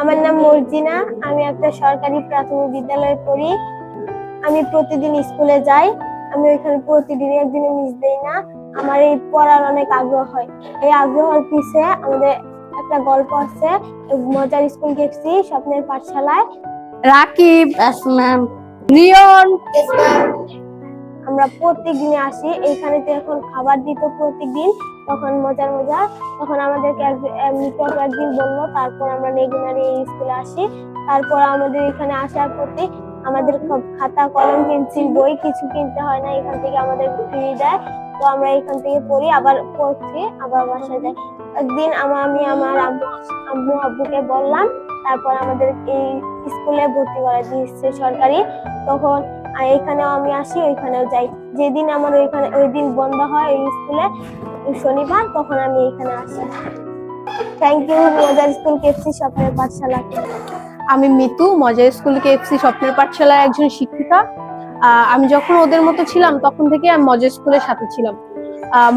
আমার নাম মর্জিনা। আমি একটা সরকারি প্রাথমিক বিদ্যালয়ে পড়ি। আমি প্রতিদিন স্কুলে যাই। আমি ওইখানে প্রতিদিন একদিনও মিস দেই না। আমার এই পড়ার অনেক আগ্রহ হয়। এই আগ্রহের পিছে আমাদের একটা গল্প আছে, মজার স্কুল কেএফসি স্বপ্নের পাঠশালায়। রাকিব, আসমান, রিয়ন। আমরা প্রত্যেকদিনে আসি। এইখানে তো এখন খাবার দিত প্রত্যেকদিন, তখন মজার মজার। তখন আমাদেরকে একদিন বললো, তারপর আমরা রেগুলারলি এই স্কুলে আসি। তারপর আমাদের এখানে আসার প্রতি আমাদের খাতা, কলম, পেন্সিল, বই কিছু কিনতে হয় না, এখান থেকে আমাদের ফ্রি দেয়। তো আমরা এখান থেকে পড়ি, আবার পড়ছি, আবার বাসায় যাই। একদিন আমি আমার আম্মু আব্বুকে বললাম, তারপর আমাদের এই স্কুলে ভর্তি করে দিয়েছে সরকারি। তখন এখানেও আমি আসি, ওইখানেও যাই। যেদিন আমার ওই দিন বন্ধ হয় ওই স্কুলে, শনিবার, তখন আমি এখানে আসি। থ্যাংক ইউ মজার স্কুল কেএফসি স্বপ্নের পাঠশালা। আমি মিতু, মজা স্কুল কেএফসি স্বপ্নের পাঠশালার একজন শিক্ষিকা। আমি যখন ওদের মতো ছিলাম তখন থেকে আমি মজা স্কুলের সাথে ছিলাম।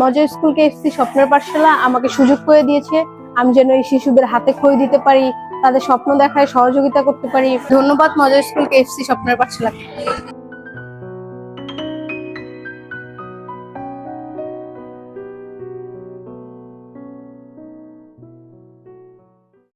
মজা স্কুল কেএফসি স্বপ্নের পাঠশালা আমাকে সুযোগ করে দিয়েছে আমি যেন এই শিশুদের হাতে খই দিতে পারি, তাদের স্বপ্ন দেখায় সহযোগিতা করতে পারি। ধন্যবাদ মজা স্কুল কেএফসি স্বপ্নের পাঠশালা।